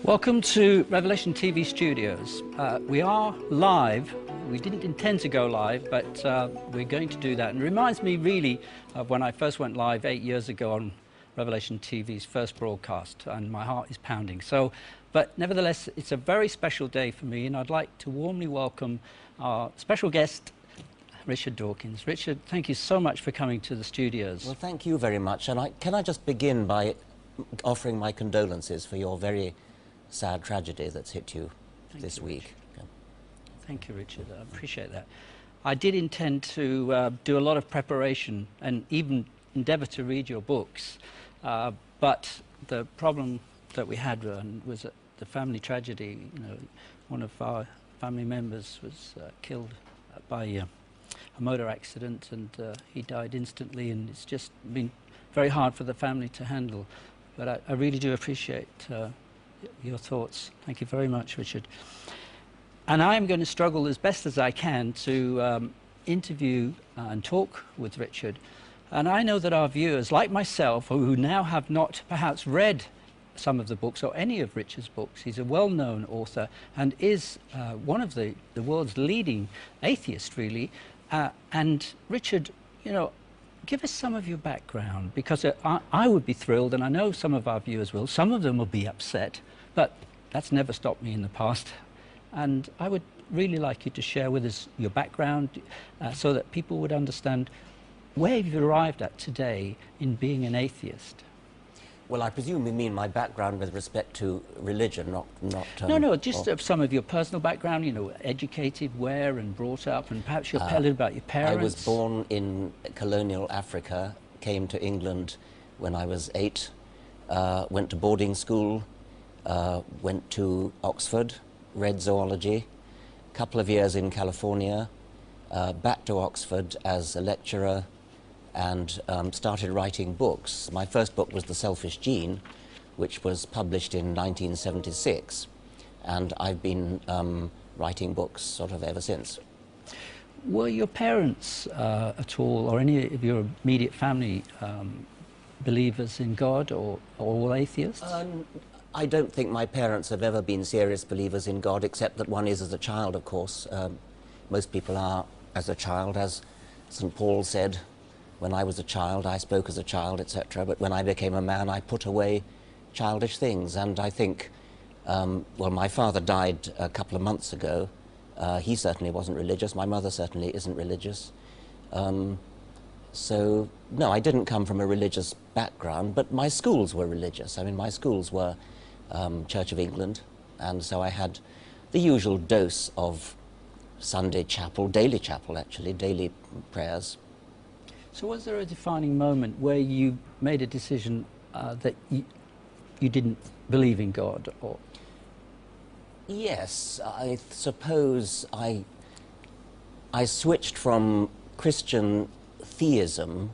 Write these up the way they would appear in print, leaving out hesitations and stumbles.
Welcome to Revelation TV Studios. We are live. We didn't intend to go live, but we're going to do that. And it reminds me really of when I first went live 8 years ago on Revelation TV's first broadcast, and my heart is pounding. But nevertheless, it's a very special day for me, and I'd like to warmly welcome our special guest, Richard Dawkins. Richard, thank you so much for coming to the studios. Well, thank you very much. And can I just begin by offering my condolences for your very sad tragedy that's hit you this week. Yeah. Thank you, Richard. I appreciate that. I did intend to do a lot of preparation and even endeavour to read your books, but the problem that we had was the family tragedy. You know, one of our family members was killed by a motor accident, and he died instantly, and it's just been very hard for the family to handle. But I really do appreciate your thoughts. Thank you very much, Richard. And I am going to struggle as best as I can to interview and talk with Richard. And I know that our viewers, like myself, who now have not perhaps read some of the books or any of Richard's books, he's a well-known author and is one of the world's leading atheists, really. And Richard, you know, give us some of your background, because I would be thrilled, and I know some of our viewers will. Some of them will be upset, but that's never stopped me in the past. And I would really like you to share with us your background so that people would understand where you've arrived at today in being an atheist. Well, I presume you mean my background with respect to religion, not No, just some of your personal background, you know, educated where and brought up, and perhaps you'll tell us about your parents. I was born in colonial Africa, came to England when I was 8, went to boarding school, went to Oxford, read zoology, a couple of years in California, back to Oxford as a lecturer, and started writing books. My first book was The Selfish Gene, which was published in 1976, and I've been writing books sort of ever since. Were your parents at all, or any of your immediate family, believers in God, or all atheists? I don't think my parents have ever been serious believers in God, except that one is as a child, of course. Most people are as a child, as St. Paul said. When I was a child, I spoke as a child, etc. But when I became a man, I put away childish things. And I think, well, my father died a couple of months ago. He certainly wasn't religious. My mother certainly isn't religious. So, no, I didn't come from a religious background, but my schools were religious. I mean, my schools were Church of England, and so I had the usual dose of Sunday chapel, daily chapel, actually, daily prayers. So was there a defining moment where you made a decision that you didn't believe in God? Or? Yes, I suppose I switched from Christian theism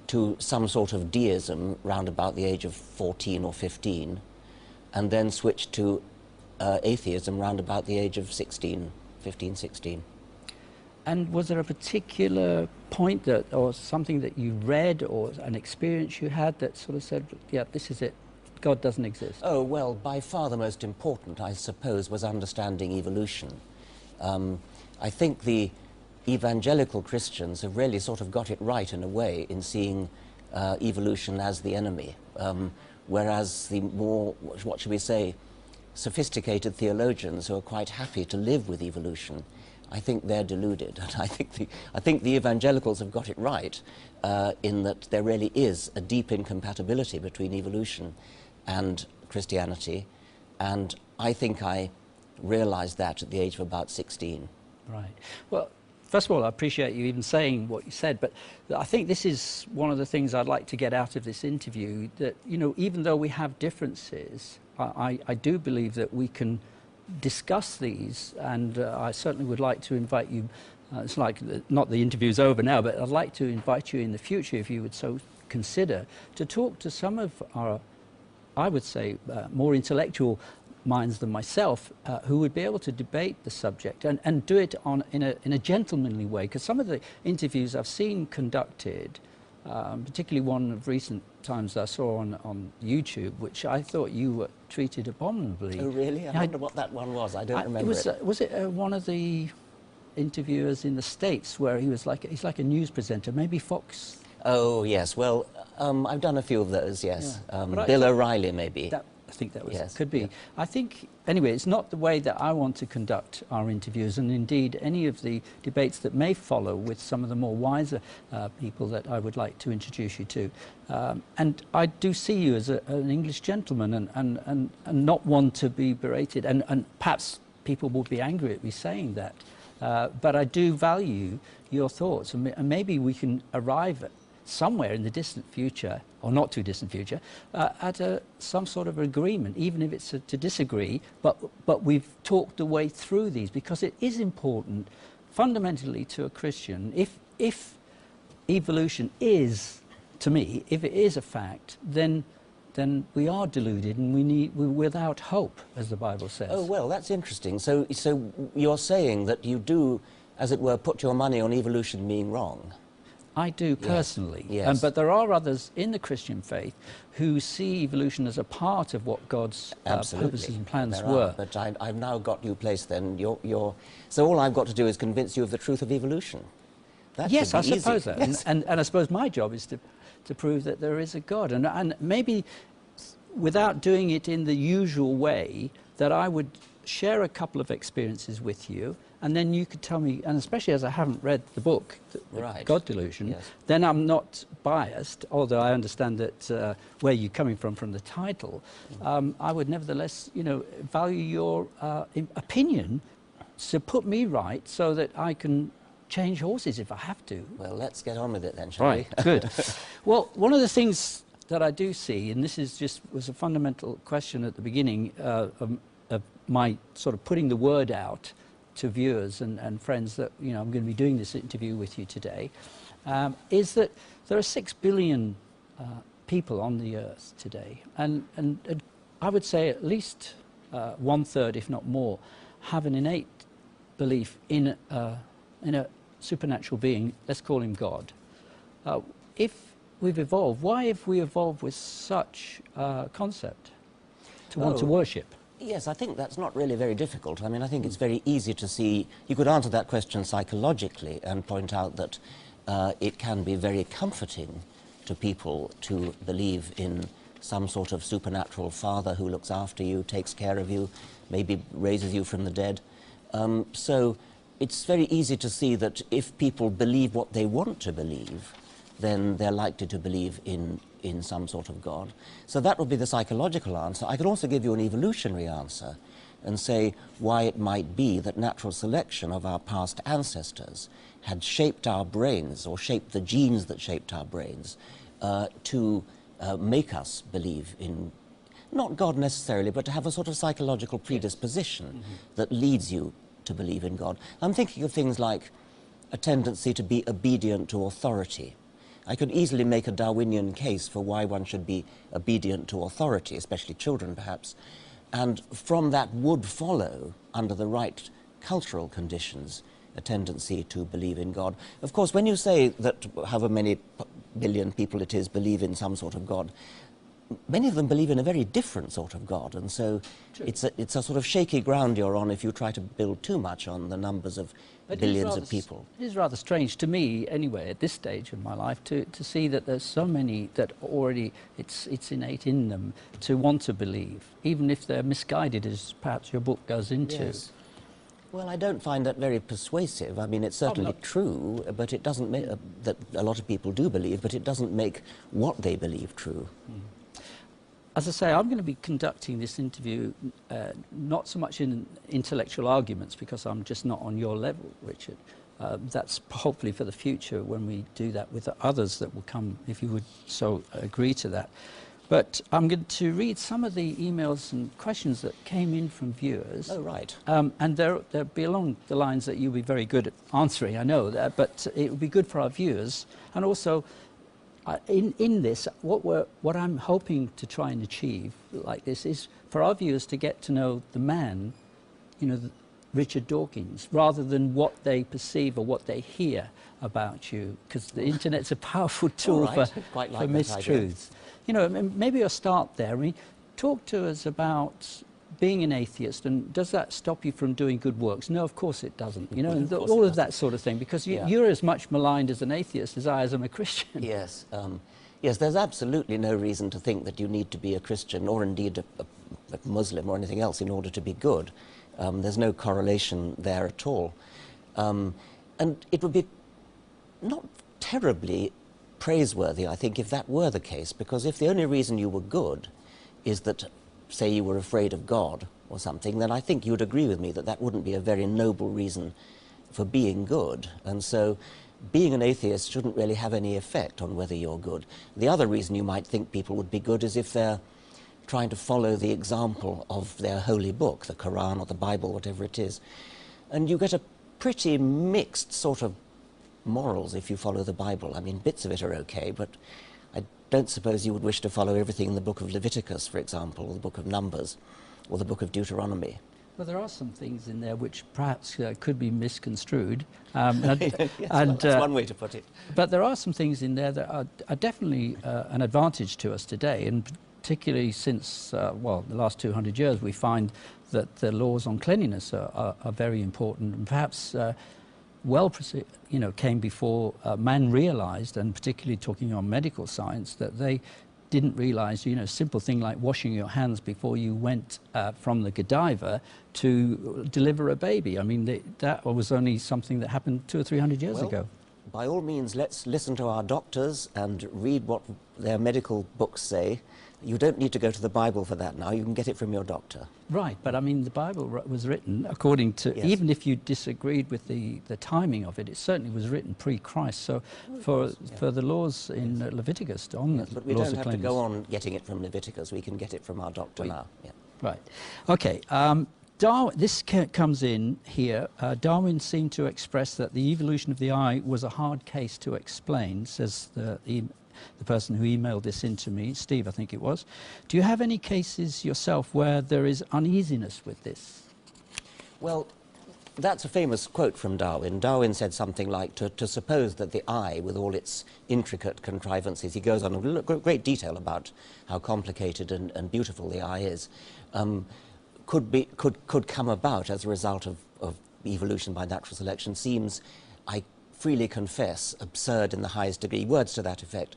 to some sort of deism round about the age of 14 or 15, and then switched to atheism round about the age of 15, 16. And was there a particular point that, or something that you read, or an experience you had that sort of said, yeah, this is it, God doesn't exist? Oh, well, by far the most important, I suppose, was understanding evolution. I think the evangelical Christians have really sort of got it right in a way in seeing evolution as the enemy, whereas the more, what should we say, sophisticated theologians who are quite happy to live with evolution, I think they're deluded. And I think the evangelicals have got it right in that there really is a deep incompatibility between evolution and Christianity, and I think I realized that at the age of about 16. Right. Well, first of all, I appreciate you even saying what you said, but I think this is one of the things I'd like to get out of this interview, that, you know, even though we have differences, I do believe that we can discuss these, and I certainly would like to invite you, it's like, not the interview's over now, but I'd like to invite you in the future, if you would so consider, to talk to some of our, I would say, more intellectual minds than myself, who would be able to debate the subject and do it in a gentlemanly way, because some of the interviews I've seen conducted particularly one of recent times I saw on YouTube, which I thought you were treated abominably. Oh, really? I wonder what that one was. I don't remember it. Was it one of the interviewers in the States where he's like a news presenter, maybe Fox? Oh, yes. Well, I've done a few of those, yes. Yeah. Bill O'Reilly, maybe. I think that was, yes, could be. yeah. I think, anyway, it's not the way that I want to conduct our interviews, and indeed any of the debates that may follow with some of the more wiser people that I would like to introduce you to. And I do see you as an English gentleman and not one to be berated, and perhaps people will be angry at me saying that. But I do value your thoughts, and maybe we can arrive at somewhere in the distant future, or not too distant future, at some sort of agreement, even if it's to disagree, but we've talked the way through these, because it is important fundamentally to a Christian. If evolution is, to me, if it is a fact, then we are deluded, and we're without hope, as the Bible says. Oh, well, that's interesting. So you're saying that you do, as it were, put your money on evolution being wrong? I do personally, yes. But there are others in the Christian faith who see evolution as a part of what God's purposes and plans were. But I've now got you placed then. So all I've got to do is convince you of the truth of evolution. That yes, I easy. suppose that. Yes. And I suppose my job is to prove that there is a God. And maybe without doing it in the usual way, that I would share a couple of experiences with you, and then you could tell me, and especially as I haven't read the book, Right. God Delusion, Yes. then I'm not biased, although I understand that where you're coming from the title, I would nevertheless, value your opinion to put me right so that I can change horses if I have to. Well, let's get on with it then, shall we? Good. Well, one of the things that I do see, and this was a fundamental question at the beginning of my sort of putting the word out to viewers and friends that I'm going to be doing this interview with you today, is that there are 6 billion people on the earth today, and I would say at least 1/3, if not more, have an innate belief in a supernatural being. Let's call him God. If we've evolved, why have we evolved with such concept to want to worship? Yes, I think that's not really very difficult. I mean, I think it's very easy to see. You could answer that question psychologically and point out that it can be very comforting to people to believe in some sort of supernatural father who looks after you, takes care of you, maybe raises you from the dead. So it's very easy to see that if people believe what they want to believe, then they're likely to believe in some sort of God. So that would be the psychological answer. I could also give you an evolutionary answer and say why it might be that natural selection of our past ancestors had shaped our brains, or shaped the genes that shaped our brains, to make us believe in, not God necessarily, but to have a sort of psychological predisposition that leads you to believe in God. I'm thinking of things like a tendency to be obedient to authority. I could easily make a Darwinian case for why one should be obedient to authority, especially children perhaps, and from that would follow, under the right cultural conditions, a tendency to believe in God. Of course, when you say that however many billion people it is believe in some sort of God, many of them believe in a very different sort of God, and so it's a sort of shaky ground you're on if you try to build too much on the numbers of billions of people. It is rather strange to me, anyway, at this stage of my life, to see that there's so many that already it's innate in them to want to believe, even if they're misguided, as perhaps your book goes into. Yes. Well, I don't find that very persuasive. I mean, it's certainly true, but it doesn't make that a lot of people do believe, but it doesn't make what they believe true. As I say, I'm going to be conducting this interview not so much in intellectual arguments, because I'm just not on your level, Richard. That's hopefully for the future when we do that with the others that will come, if you would so agree to that. But I'm going to read some of the emails and questions that came in from viewers. Oh, right. And they'll be along the lines that you'll be very good at answering, I know that, but it will be good for our viewers. And also, in this, what I'm hoping to try and achieve like this is for our viewers to get to know the man, Richard Dawkins, rather than what they perceive or what they hear about you, because the internet's a powerful tool for mistruths. You know, maybe I'll start there. I mean, talk to us about being an atheist, and does that stop you from doing good works? No, of course it doesn't. You know, and all of that sort of thing, because you're as much maligned as an atheist as I am a Christian. Yes. Yes, there's absolutely no reason to think that you need to be a Christian or indeed a Muslim or anything else in order to be good. There's no correlation there at all. And it would be not terribly praiseworthy, I think, if that were the case, because if the only reason you were good is that, say, you were afraid of God or something, then I think you would agree with me that that wouldn't be a very noble reason for being good. And so being an atheist shouldn't really have any effect on whether you're good. The other reason you might think people would be good is if they're trying to follow the example of their holy book, the Quran or the Bible, whatever it is. And you get a pretty mixed sort of morals if you follow the Bible. I mean, bits of it are okay, but I don't suppose you would wish to follow everything in the book of Leviticus, for example, or the book of Numbers, or the book of Deuteronomy. Well, there are some things in there which perhaps could be misconstrued. Yes, that's one way to put it. But there are some things in there that are definitely an advantage to us today, and particularly since, well, the last 200 years, we find that the laws on cleanliness are very important, and perhaps came before man realized, and particularly talking on medical science, that they didn't realize, a simple thing like washing your hands before you went from the Godiva to deliver a baby. I mean, that was only something that happened 200 or 300 years ago. By all means, let's listen to our doctors and read what their medical books say. You don't need to go to the Bible for that now. You can get it from your doctor. Right, but I mean, the Bible was written according to, yes. Even if you disagreed with the timing of it, it certainly was written pre-Christ. So for the laws in Leviticus on yes, but we don't have to go on getting it from Leviticus. We can get it from our doctor now. Yeah. Right. Okay. This comes in here. Darwin seemed to express that the evolution of the eye was a hard case to explain, says the person who emailed this in to me, Steve, I think it was. Do you have any cases yourself where there is uneasiness with this? Well, that's a famous quote from Darwin. Darwin said something like, to suppose that the eye, with all its intricate contrivances, he goes on in great detail about how complicated and beautiful the eye is, could come about as a result of evolution by natural selection seems, I freely confess, absurd in the highest degree, words to that effect.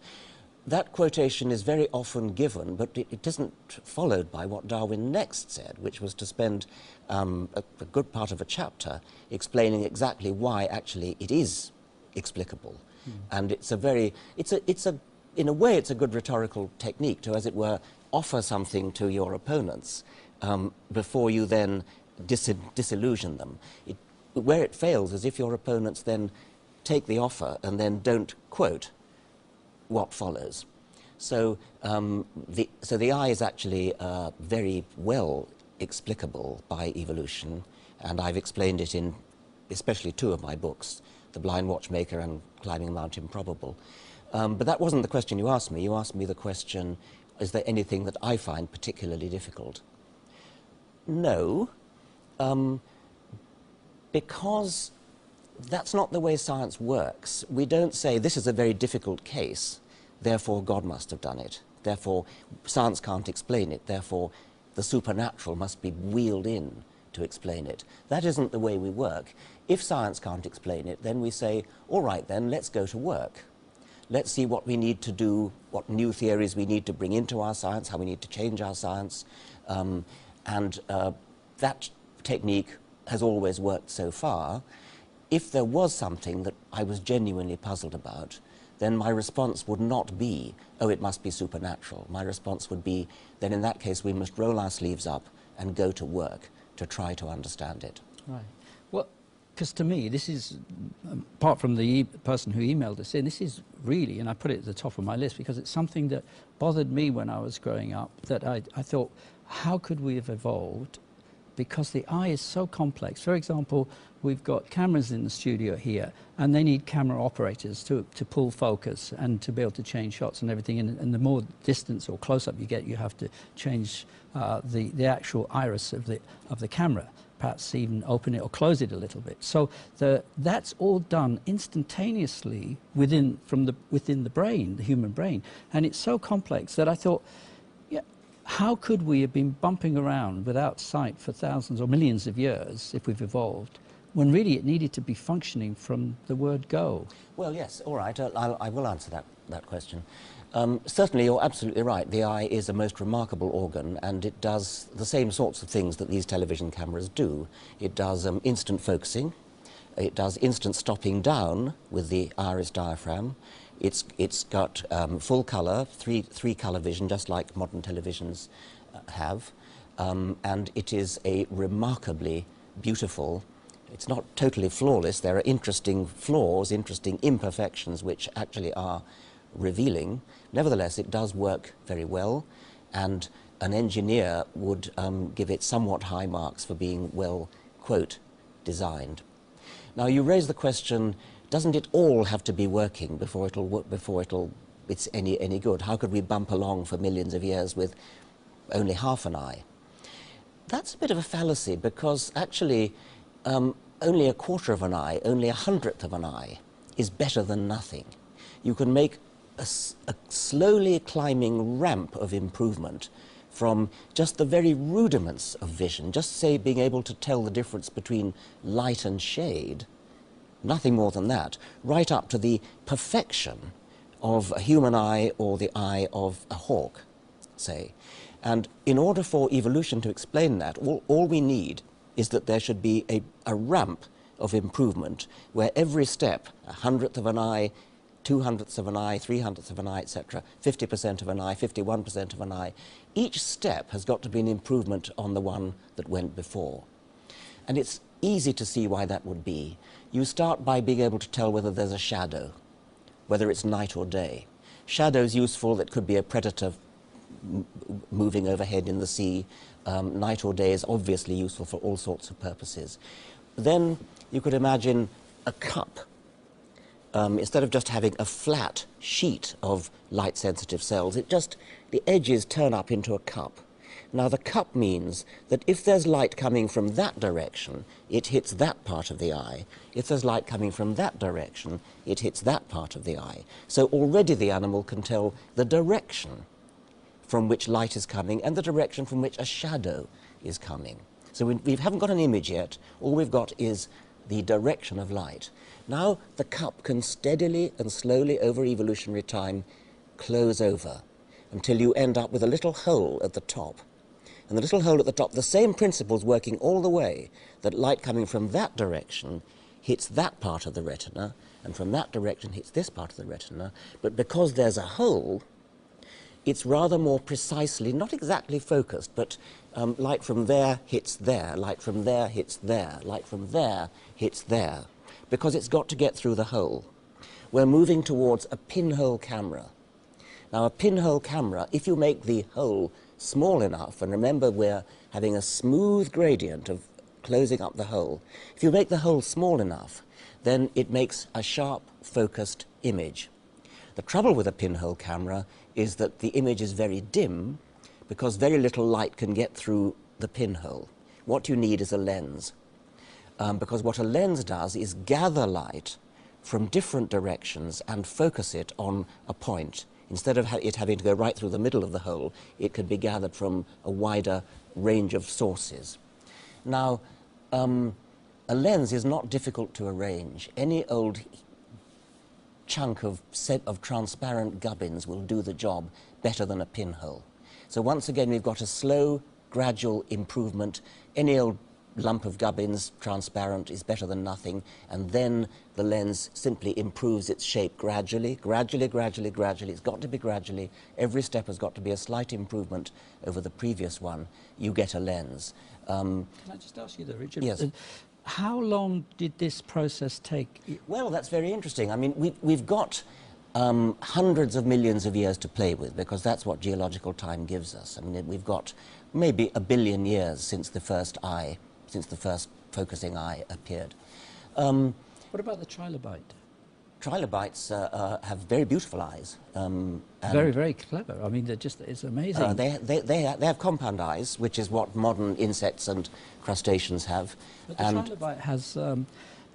That quotation is very often given, but it isn't followed by what Darwin next said, which was to spend a good part of a chapter explaining exactly why actually it is explicable. And in a way it's a good rhetorical technique to, as it were, offer something to your opponents before you then disillusion them. Where it fails is if your opponents then take the offer and then don't quote what follows. So, the eye is actually very well explicable by evolution, and I've explained it in especially two of my books, The Blind Watchmaker and Climbing Mount Improbable. But that wasn't the question you asked me. You asked me the question, is there anything that I find particularly difficult? No, because that's not the way science works. We don't say, this is a very difficult case, therefore God must have done it. Therefore, science can't explain it. Therefore, the supernatural must be wheeled in to explain it. That isn't the way we work. If science can't explain it, then we say, all right then, let's go to work. Let's see what we need to do, what new theories we need to bring into our science, how we need to change our science. That technique has always worked so far. If there was something that I was genuinely puzzled about, then my response would not be, oh, it must be supernatural. My response would be, then in that case we must roll our sleeves up and go to work to try to understand it. Right. Well, because to me, this is, apart from the person who emailed us in, this is really, and I put it at the top of my list because it's something that bothered me when I was growing up, that I thought, how could we have evolved because the eye is so complex. For example, we've got cameras in the studio here, and they need camera operators to pull focus and to be able to change shots and everything. And the more distance or close-up you get, you have to change the actual iris of the camera, perhaps even open it or close it a little bit. So that's all done instantaneously within the brain, the human brain. And it's so complex that I thought, yeah, how could we have been bumping around without sight for thousands or millions of years if we've evolved, when really it needed to be functioning from the word go? Well, yes, all right, I will answer that question. Certainly, you're absolutely right. The eye is a most remarkable organ, and it does the same sorts of things that these television cameras do. It does instant focusing. It does instant stopping down with the iris diaphragm. It's got full colour, three colour vision, just like modern televisions have. And it is a remarkably beautiful. It's not totally flawless. There are interesting flaws, interesting imperfections, which actually are revealing. Nevertheless, it does work very well, and an engineer would give it somewhat high marks for being well, quote, designed. Now, you raise the question, doesn't it all have to be working before it's any good? How could we bump along for millions of years with only half an eye? That's a bit of a fallacy, because actually only a quarter of an eye, only a hundredth of an eye is better than nothing. You can make a slowly climbing ramp of improvement from just the very rudiments of vision, just say being able to tell the difference between light and shade, nothing more than that, right up to the perfection of a human eye or the eye of a hawk, say. And in order for evolution to explain that, all we need is that there should be a ramp of improvement where every step, a hundredth of an eye, 200ths of an eye, 300ths of an eye, etc., 50% of an eye, 51% of an eye, each step has got to be an improvement on the one that went before. And it's easy to see why that would be. You start by being able to tell whether there's a shadow, whether it's night or day. Shadow's useful. That could be a predator moving overhead in the sea. Night or day is obviously useful for all sorts of purposes. Then you could imagine a cup. Instead of just having a flat sheet of light-sensitive cells, the edges turn up into a cup. Now, the cup means that if there's light coming from that direction, it hits that part of the eye. If there's light coming from that direction, it hits that part of the eye. So already the animal can tell the direction from which light is coming and the direction from which a shadow is coming. So we haven't got an image yet. All we've got is the direction of light. Now the cup can steadily and slowly over evolutionary time close over until you end up with a little hole at the top. And the little hole at the top, the same principles working all the way, that light coming from that direction hits that part of the retina, and from that direction hits this part of the retina. But because there's a hole, it's rather more precisely, not exactly focused, but light from there hits there, light from there hits there, light from there hits there, because it's got to get through the hole. We're moving towards a pinhole camera. Now, a pinhole camera, if you make the hole small enough, and remember we're having a smooth gradient of closing up the hole, if you make the hole small enough, then it makes a sharp, focused image. The trouble with a pinhole camera is that the image is very dim because very little light can get through the pinhole. What you need is a lens, because what a lens does is gather light from different directions and focus it on a point. Instead of it having to go right through the middle of the hole, it can be gathered from a wider range of sources. Now, a lens is not difficult to arrange. Any old chunk of transparent gubbins will do the job better than a pinhole. So once again, we've got a slow, gradual improvement. Any old lump of gubbins, transparent, is better than nothing, and then the lens simply improves its shape gradually, gradually. It's got to be gradually. Every step has got to be a slight improvement over the previous one. You get a lens. Can I just ask you though, Richard? Yes. How long did this process take? Well, that's very interesting. I mean, we've got hundreds of millions of years to play with, because that's what geological time gives us. I mean, we've got maybe 1 billion years since the first focusing eye appeared. What about the trilobite? Trilobites have very beautiful eyes. Very, very clever. I mean, it's amazing. They have compound eyes, which is what modern insects and crustaceans have. But the trilobite has,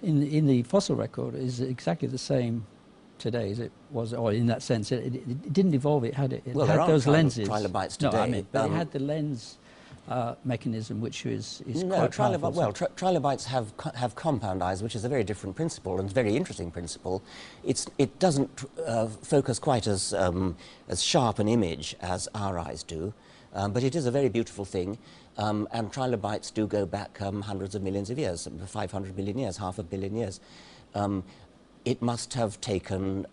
in the fossil record, is exactly the same today as it was, or in that sense, it didn't evolve. It had those lenses. Trilobites today. No, I mean, but it had the lens mechanism, which is no, quite powerful. Well, trilobites have compound eyes, which is a very different principle and very interesting principle. It doesn't focus quite as sharp an image as our eyes do, but it is a very beautiful thing. And trilobites do go back hundreds of millions of years, 500 million years, 500 million years. It must have taken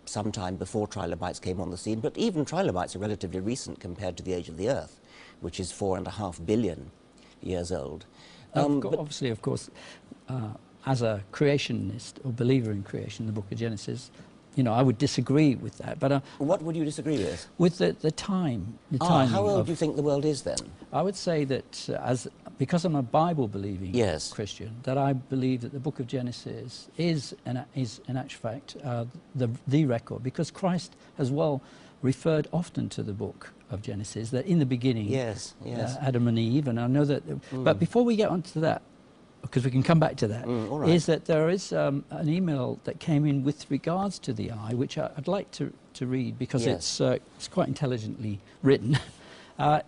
some time before trilobites came on the scene, but even trilobites are relatively recent compared to the age of the Earth, which is 4.5 billion years old. Obviously, of course, as a creationist or believer in creation, the book of Genesis, you know, I would disagree with that. But what would you disagree with? With the time. The timing. How old do you think the world is then? I would say that because I'm a Bible-believing Christian, that I believe that the book of Genesis is in actual fact, the record, because Christ as well referred often to the book of Genesis, that in the beginning, Adam and Eve, and I know that, but before we get onto that, because we can come back to that, is that there is an email that came in with regards to the eye, which I'd like to read, because it's quite intelligently written.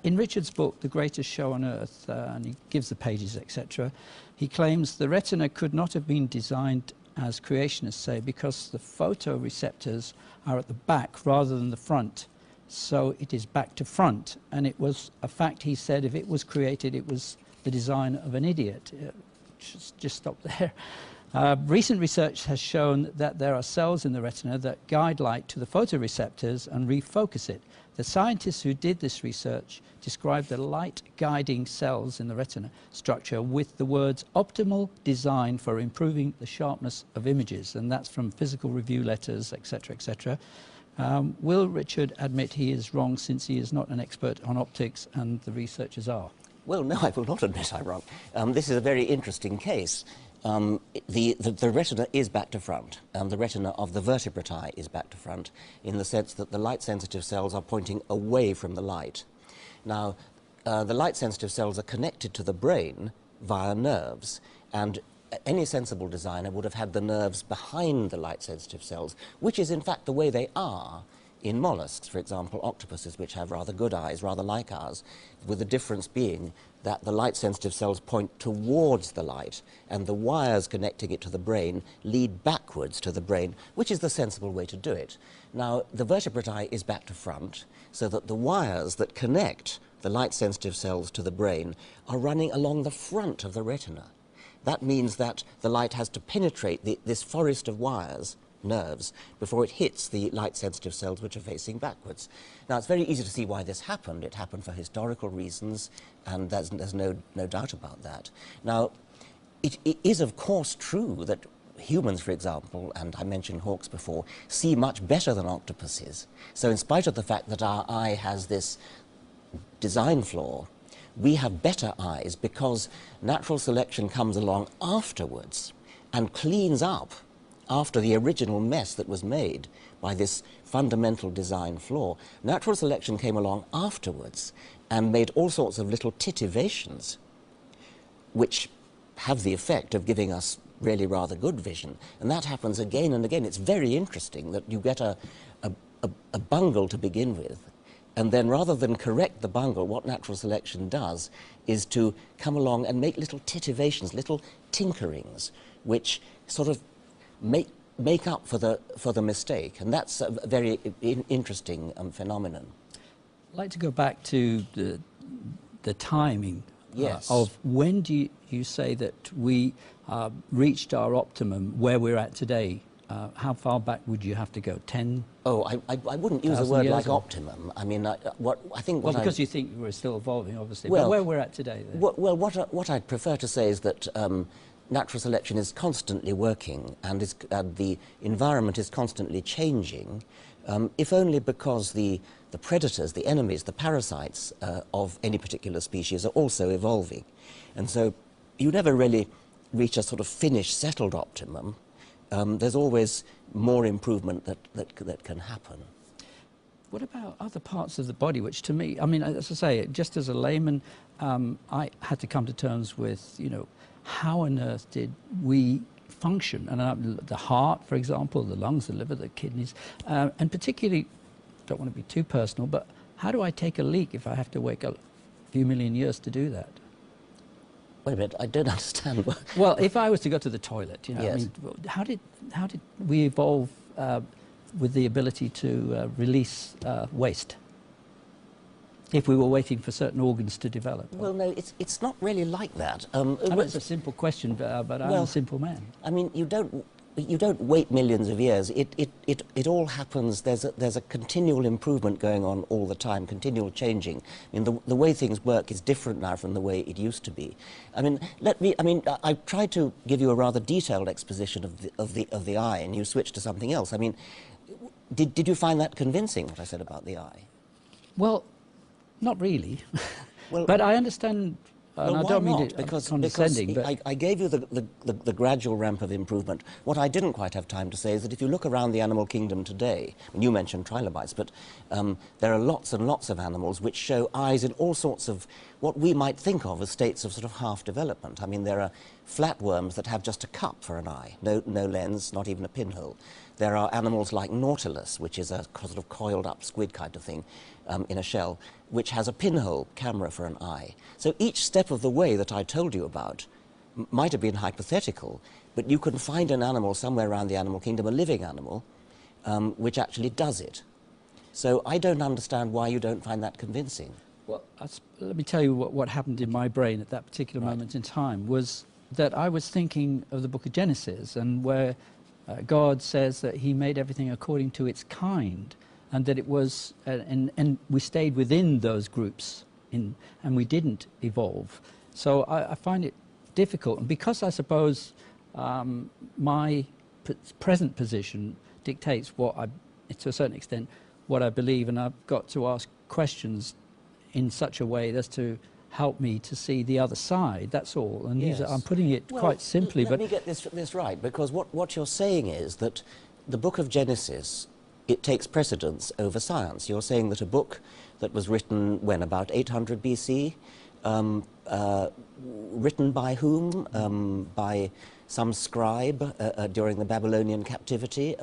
In Richard's book, The Greatest Show on Earth, and he gives the pages, etc., he claims the retina could not have been designed, as creationists say, because the photoreceptors are at the back rather than the front. So it is back to front. And it was a fact, he said, if it was created, it was the design of an idiot. Just stop there. Recent research has shown that there are cells in the retina that guide light to the photoreceptors and refocus it. The scientists who did this research described the light-guiding cells in the retina structure with the words optimal design for improving the sharpness of images, and that's from Physical Review letters, etc., etc. Will Richard admit he is wrong, since he is not an expert on optics and the researchers are? Well, no, I will not admit I'm wrong. This is a very interesting case. The retina is back to front. The retina of the vertebrate eye is back to front, in the sense that the light-sensitive cells are pointing away from the light. Now, the light-sensitive cells are connected to the brain via nerves, and any sensible designer would have had the nerves behind the light-sensitive cells, which is in fact the way they are in mollusks, for example, octopuses, which have rather good eyes, rather like ours, with the difference being that the light-sensitive cells point towards the light, and the wires connecting it to the brain lead backwards to the brain, which is the sensible way to do it. Now, the vertebrate eye is back to front, so that the wires that connect the light-sensitive cells to the brain are running along the front of the retina. That means that the light has to penetrate this forest of wires, nerves, before it hits the light-sensitive cells, which are facing backwards. Now, it's very easy to see why this happened. It happened for historical reasons, and there's no doubt about that. Now, it is, of course, true that humans, for example, and I mentioned hawks before, see much better than octopuses. So in spite of the fact that our eye has this design flaw, we have better eyes because natural selection comes along afterwards and cleans up after the original mess that was made by this fundamental design flaw. Natural selection came along afterwards and made all sorts of little titivations which have the effect of giving us really rather good vision. And that happens again and again. It's very interesting that you get a bungle to begin with, and then rather than correct the bungle, what natural selection does is to come along and make little titivations, little tinkerings, which sort of make up for the mistake. And that's a very interesting phenomenon. I'd like to go back to the timing of when do you say that we reached our optimum where we're at today? How far back would you have to go? 10? Oh, I wouldn't use a word like optimum. I mean, because you think we're still evolving, obviously. But where we're at today, then? Well, what I'd prefer to say is that natural selection is constantly working and the environment is constantly changing, if only because the predators, the enemies, the parasites of any particular species are also evolving. And so you never really reach a sort of finished, settled optimum. There's always more improvement that can happen. What about other parts of the body, which to me, I mean, as I say, just as a layman, I had to come to terms with, you know, how on earth did we function? And the heart, for example, the lungs, the liver, the kidneys, and particularly, don't want to be too personal, but how do I take a leak if I have to wait a few million years to do that? Wait a minute, I don't understand. Well, if I was to go to the toilet, you know, yes. I mean, how did we evolve with the ability to release waste if we were waiting for certain organs to develop? Well, no, it's not really like that. I know it's a simple question, but I'm a simple man. I mean, you don't wait millions of years. It all happens. There's a continual improvement going on all the time, continual changing. I mean, the way things work is different now from the way it used to be. I mean, I tried to give you a rather detailed exposition of the eye, and you switched to something else. I mean, did you find that convincing, what I said about the eye? Well, not really. Well, but I understand. And well, I don't mean not? it Because condescending, but I gave you the gradual ramp of improvement. What I didn't quite have time to say is that if you look around the animal kingdom today, and you mentioned trilobites, but there are lots and lots of animals which show eyes in all sorts of what we might think of as states of sort of half-development. I mean, there are flatworms that have just a cup for an eye, no lens, not even a pinhole. There are animals like Nautilus, which is a sort of coiled-up squid kind of thing in a shell, which has a pinhole camera for an eye. So each step of the way that I told you about might have been hypothetical, but you can find an animal somewhere around the animal kingdom, a living animal, which actually does it. So I don't understand why you don't find that convincing. Well, let me tell you what happened in my brain at that particular moment in time was that I was thinking of the book of Genesis, and where God says that he made everything according to its kind, and that it was, and we stayed within those groups, and we didn't evolve. So I find it difficult, and because I suppose my present position dictates to a certain extent, what I believe, and I've got to ask questions in such a way as to help me to see the other side, that's all. And yes. I'm putting it quite simply. Let me get this right, because what you're saying is that the book of Genesis, it takes precedence over science. You're saying that a book that was written, when, about 800 BC, written by whom? By some scribe during the Babylonian captivity.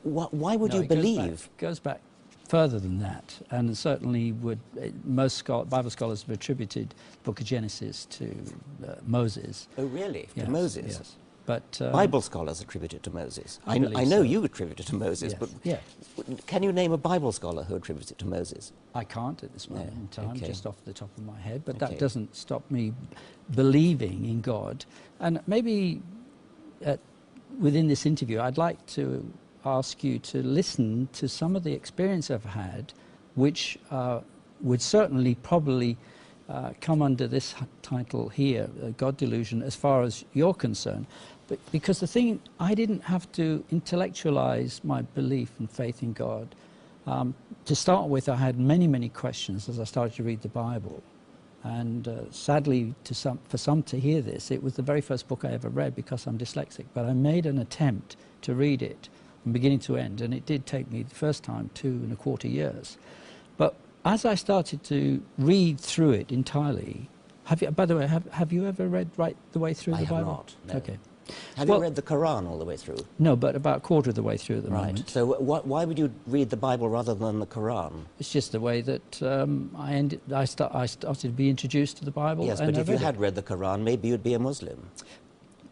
Why would you believe? It goes back further than that, and certainly most Bible scholars have attributed the book of Genesis to Moses. Oh, really? Yes, to Moses? Yes. But Bible scholars attribute it to Moses. I know so. You attribute it to Moses, Yes. but Yes. Can you name a Bible scholar who attributes it to Moses? I can't at this moment in time, okay. just off the top of my head, but Okay. that doesn't stop me believing in God. And maybe within this interview, I'd like to ask you to listen to some of the experience I've had, which would certainly probably come under this title here, God Delusion, as far as you're concerned. But because the thing, I didn't have to intellectualize my belief and faith in God. To start with, I had many, many questions as I started to read the Bible. And sadly, for some to hear this, it was the very first book I ever read because I'm dyslexic. But I made an attempt to read it from beginning to end, and it did take me the first time 2.25 years. But as I started to read through it entirely, by the way, have you ever read right the way through the Bible? I have not, no. Okay. Have you read the Quran all the way through? No, but about a quarter of the way through at the moment. So why would you read the Bible rather than the Quran? It's just the way that I started to be introduced to the Bible. Yes, but if you had read the Quran, maybe you'd be a Muslim.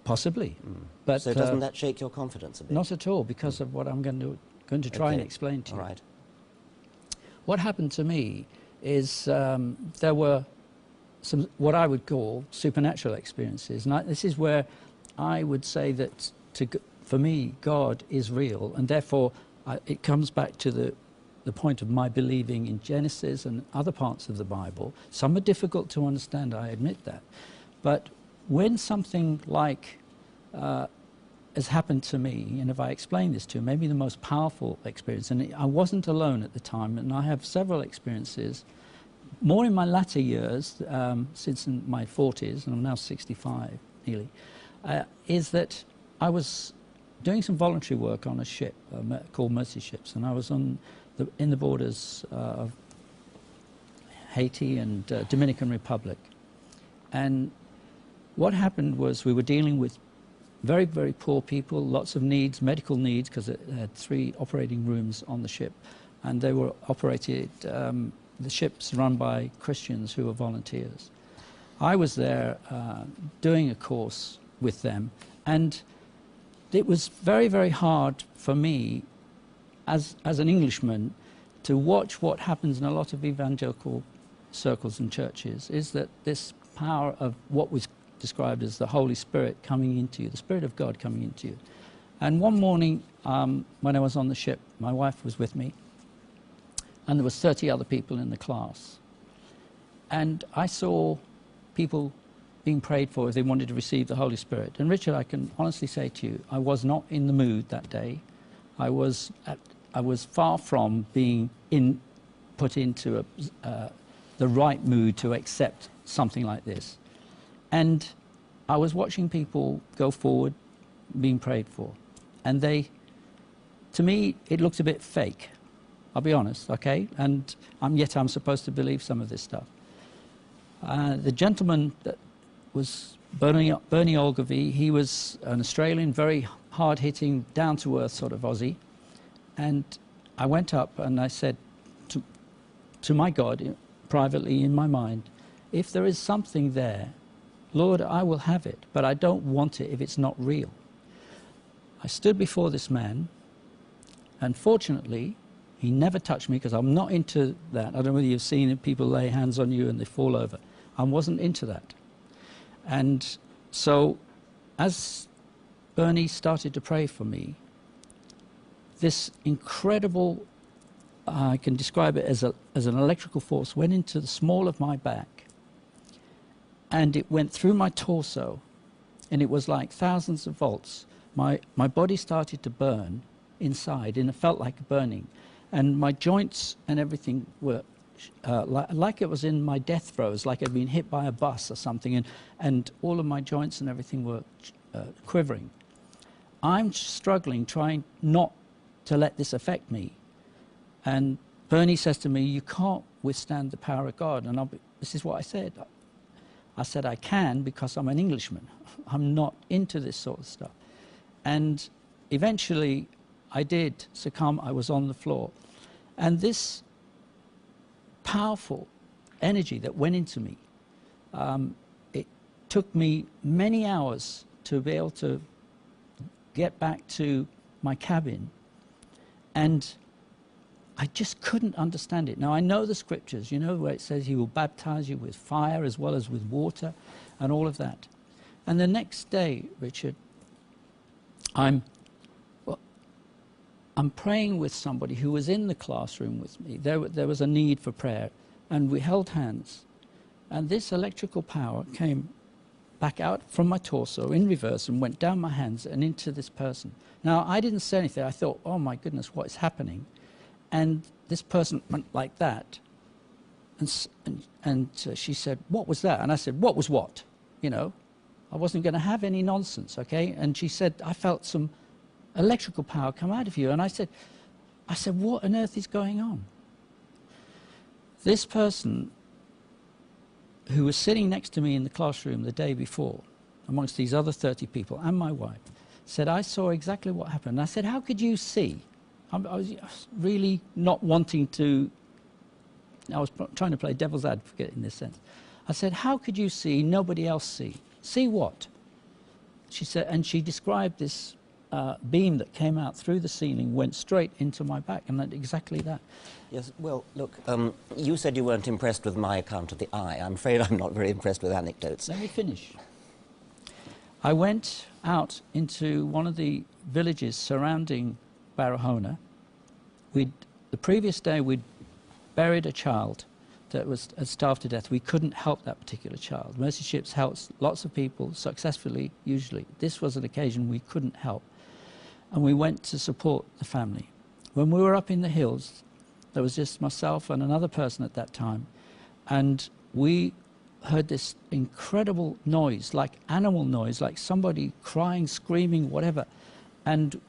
Possibly. But so doesn't that shake your confidence a bit? Not at all, because of what I'm going to try and explain to you. All right. What happened to me is there were some what I would call supernatural experiences. And this is where I would say that for me, God is real, and therefore it comes back to the point of my believing in Genesis and other parts of the Bible. Some are difficult to understand, I admit that. But when something like has happened to me, and if I explain this to you, maybe the most powerful experience, and I wasn't alone at the time, and I have several experiences, more in my latter years, since in my 40s, and I'm now 65 nearly, is that I was doing some voluntary work on a ship called Mercy Ships, and I was in the borders of Haiti and Dominican Republic. And what happened was we were dealing with very, very poor people, lots of needs, medical needs, because it had 3 operating rooms on the ship, and they were operated, the ship's run by Christians who were volunteers. I was there doing a course with them, and it was very, very hard for me as an Englishman to watch what happens in a lot of evangelical circles and churches, is that this power of what was described as the Holy Spirit coming into you, the Spirit of God coming into you. And one morning when I was on the ship, my wife was with me, and there was 30 other people in the class. And I saw people being prayed for if they wanted to receive the Holy Spirit. And Richard, I can honestly say to you, I was not in the mood that day. I was far from being put into the right mood to accept something like this. And I was watching people go forward, being prayed for. And to me, it looked a bit fake. I'll be honest, okay? And yet I'm supposed to believe some of this stuff. The gentleman that was Bernie Ogilvie, he was an Australian, very hard-hitting, down-to-earth sort of Aussie. And I went up and I said to my God, privately in my mind, if there is something there, Lord, I will have it, but I don't want it if it's not real. I stood before this man, and fortunately, he never touched me, because I'm not into that. I don't know whether you've seen it, people lay hands on you and they fall over. I wasn't into that. And so, as Bernie started to pray for me, this incredible, I can describe it as an electrical force, went into the small of my back, and it went through my torso, and it was like thousands of volts. My body started to burn inside, and it felt like burning. And my joints and everything were like it was in my death throes, like I'd been hit by a bus or something, and all of my joints and everything were quivering. I'm struggling, trying not to let this affect me. And Bernie says to me, you can't withstand the power of God. And this is what I said. I said, I can, because I'm an Englishman. I'm not into this sort of stuff. And eventually, I did succumb. I was on the floor. And this powerful energy that went into me, it took me many hours to be able to get back to my cabin. And I just couldn't understand it. Now, I know the scriptures, you know, where it says he will baptize you with fire as well as with water and all of that. And the next day, Richard, I'm praying with somebody who was in the classroom with me. There was a need for prayer, and we held hands. And this electrical power came back out from my torso in reverse and went down my hands and into this person. Now, I didn't say anything. I thought, oh my goodness, what is happening? And this person went like that. And she said, what was that? And I said, what was what? You know, I wasn't going to have any nonsense, okay? And she said, I felt some electrical power come out of you. And I said, what on earth is going on? This person who was sitting next to me in the classroom the day before, amongst these other 30 people, and my wife, said, I saw exactly what happened. And I said, how could you see? I was really not wanting to, I was trying to play devil's advocate in this sense. I said, how could you see, nobody else see? See what? She said, and she described this beam that came out through the ceiling, went straight into my back, and that exactly that. Yes, well, look, you said you weren't impressed with my account of the eye. I'm afraid I'm not very impressed with anecdotes. Let me finish. I went out into one of the villages surrounding Barahona. The previous day we'd buried a child that had starved to death. We couldn't help that particular child. Mercy Ships helps lots of people successfully, usually. This was an occasion we couldn't help. And we went to support the family. When we were up in the hills, there was just myself and another person at that time, and we heard this incredible noise, like animal noise, like somebody crying, screaming, whatever. And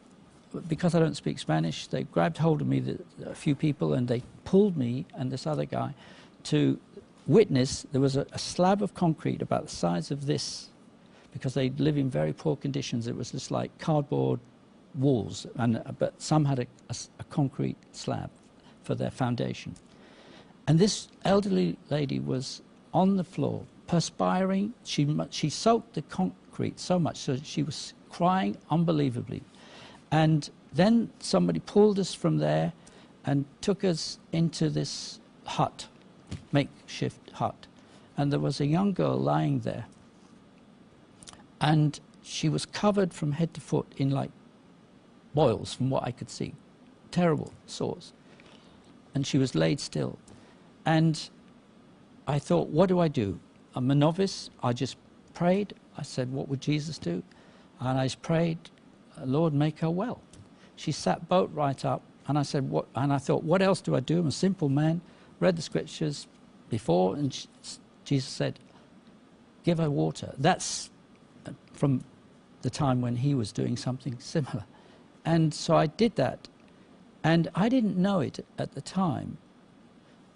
because I don't speak Spanish, they grabbed hold of me, a few people, and they pulled me and this other guy to witness. There was a slab of concrete about the size of this, because they live in very poor conditions. It was just like cardboard walls, but some had a concrete slab for their foundation. And this elderly lady was on the floor, perspiring. She soaked the concrete so much, so she was crying unbelievably. And then somebody pulled us from there and took us into this hut, makeshift hut. And there was a young girl lying there. And she was covered from head to foot in like boils, from what I could see. Terrible sores. And she was laid still. And I thought, what do I do? I'm a novice. I just prayed. I said, what would Jesus do? And I just prayed, Lord, make her well. She sat bolt right up. And I said, what? And I thought, what else do I do? I'm a simple man. Read the scriptures before, and Jesus said, give her water. That's from the time when he was doing something similar. And so I did that. And I didn't know it at the time,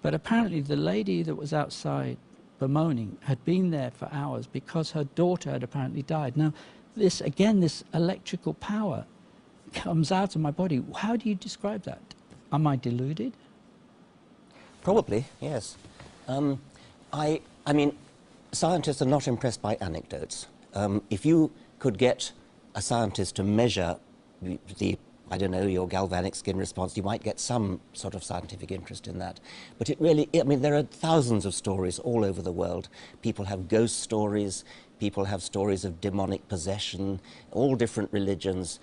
but apparently the lady that was outside bemoaning had been there for hours because her daughter had apparently died. Now, this, again, this electrical power comes out of my body. How do you describe that? Am I deluded? Probably, yes. I mean, scientists are not impressed by anecdotes. If you could get a scientist to measure I don't know, your galvanic skin response, you might get some sort of scientific interest in that. But it really, I mean, there are thousands of stories all over the world. People have ghost stories, people have stories of demonic possession, all different religions.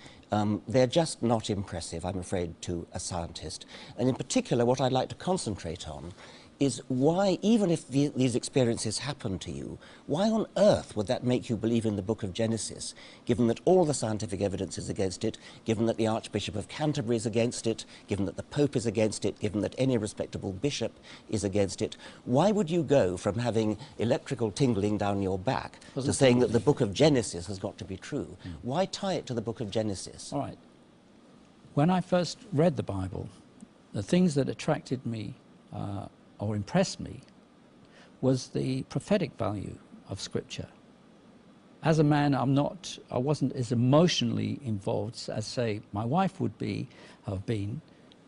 They're just not impressive, I'm afraid, to a scientist. And in particular, what I'd like to concentrate on is why, even if these experiences happen to you, why on earth would that make you believe in the book of Genesis, given that all the scientific evidence is against it, given that the Archbishop of Canterbury is against it, given that the Pope is against it, given that any respectable bishop is against it? Why would you go from having electrical tingling down your back to saying that the book of Genesis has got to be true? Why tie it to the book of Genesis? All right. When I first read the Bible, the things that attracted me or impressed me was the prophetic value of Scripture. As a man, I wasn't as emotionally involved as, say, my wife would have been,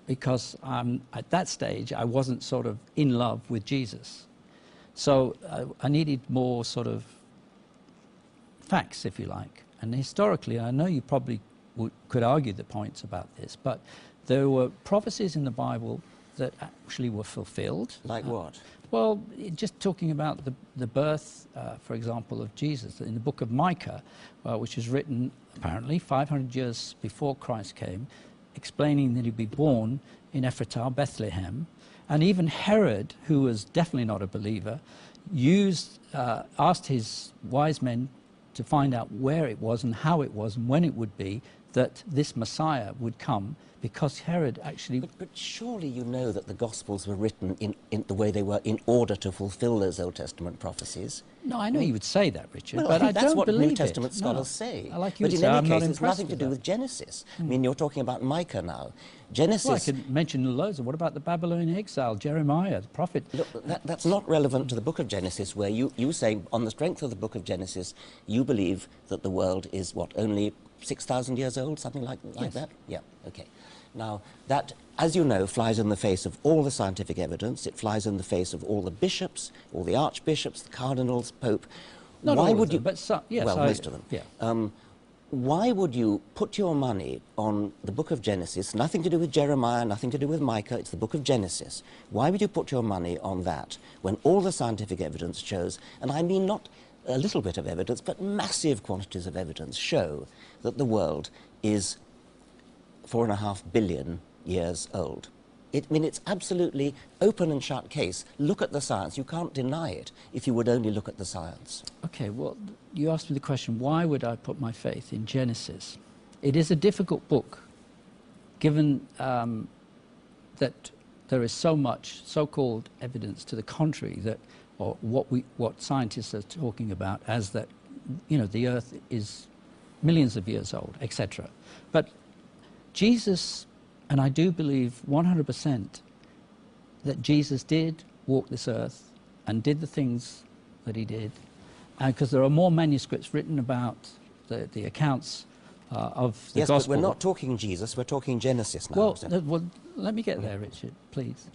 because at that stage I wasn't sort of in love with Jesus. So I needed more sort of facts, if you like. And historically, I know you probably could argue the points about this, but there were prophecies in the Bible that actually were fulfilled. Like what? Well, just talking about the birth, for example, of Jesus, in the book of Micah, which was written apparently 500 years before Christ came, explaining that he'd be born in Ephratah, Bethlehem. And even Herod, who was definitely not a believer, asked his wise men to find out where it was and how it was and when it would be that this Messiah would come, because Herod actually... But surely you know that the Gospels were written in the way they were in order to fulfill those Old Testament prophecies. No, I know you would say that, Richard, well, but I don't believe it. That's what New Testament scholars say. I like you but to in say, any I'm case, not it's nothing to do that. with Genesis. I mean, you're talking about Micah now. Genesis... Well, I could mention loads. What about the Babylonian exile, Jeremiah, the prophet? Look, that's not relevant to the book of Genesis, where you say, on the strength of the book of Genesis, you believe that the world is, what, only 6,000 years old, something like Yes. that? Yeah, okay. Now, that, as you know, flies in the face of all the scientific evidence. It flies in the face of all the bishops, all the archbishops, the cardinals, Pope. Not Why all would of them, you? but some, yes, well, most of them. Yeah. Why would you put your money on the book of Genesis? Nothing to do with Jeremiah, nothing to do with Micah. It's the book of Genesis. Why would you put your money on that when all the scientific evidence shows, and I mean not a little bit of evidence, but massive quantities of evidence show that the world is 4.5 billion years old? I mean, it's absolutely open and shut case. Look at the science. You can't deny it if you would only look at the science. Okay, well, you asked me the question, why would I put my faith in Genesis? It is a difficult book, given that there is so much so-called evidence to the contrary, that, or what scientists are talking about as that, you know, the Earth is millions of years old, etc. But Jesus, and I do believe 100% that Jesus did walk this earth and did the things that he did, because there are more manuscripts written about the accounts of the yes, gospel. Yes, but we're not talking Jesus, we're talking Genesis now. Well, let me get there, Richard, please.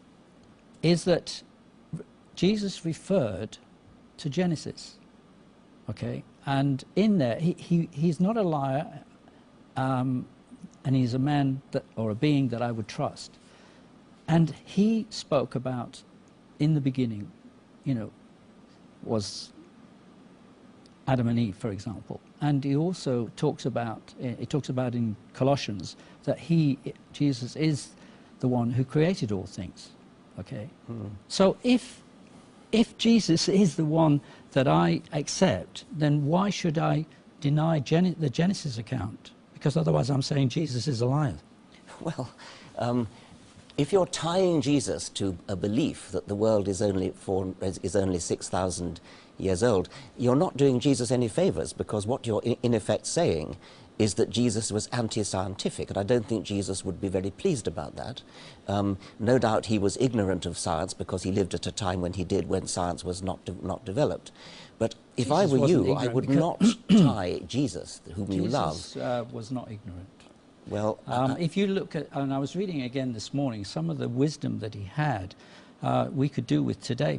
Is that Jesus referred to Genesis, okay? And in there, he's not a liar, and he's a man or a being that I would trust. And he spoke about, in the beginning, you know, was Adam and Eve, for example. And he also talks about, in Colossians, that Jesus is the one who created all things, okay? So if Jesus is the one that I accept, then why should I deny the Genesis account? Because otherwise I'm saying Jesus is a liar. Well, if you're tying Jesus to a belief that the world is only 6,000 years old, you're not doing Jesus any favors, because what you're in effect saying is that Jesus was anti-scientific, and I don't think Jesus would be very pleased about that. No doubt he was ignorant of science because he lived at a time when science was not developed. But if I were you, I would not tie Jesus, whom you love. Jesus was not ignorant. Well, if you look at, and I was reading again this morning, some of the wisdom that he had, we could do with today.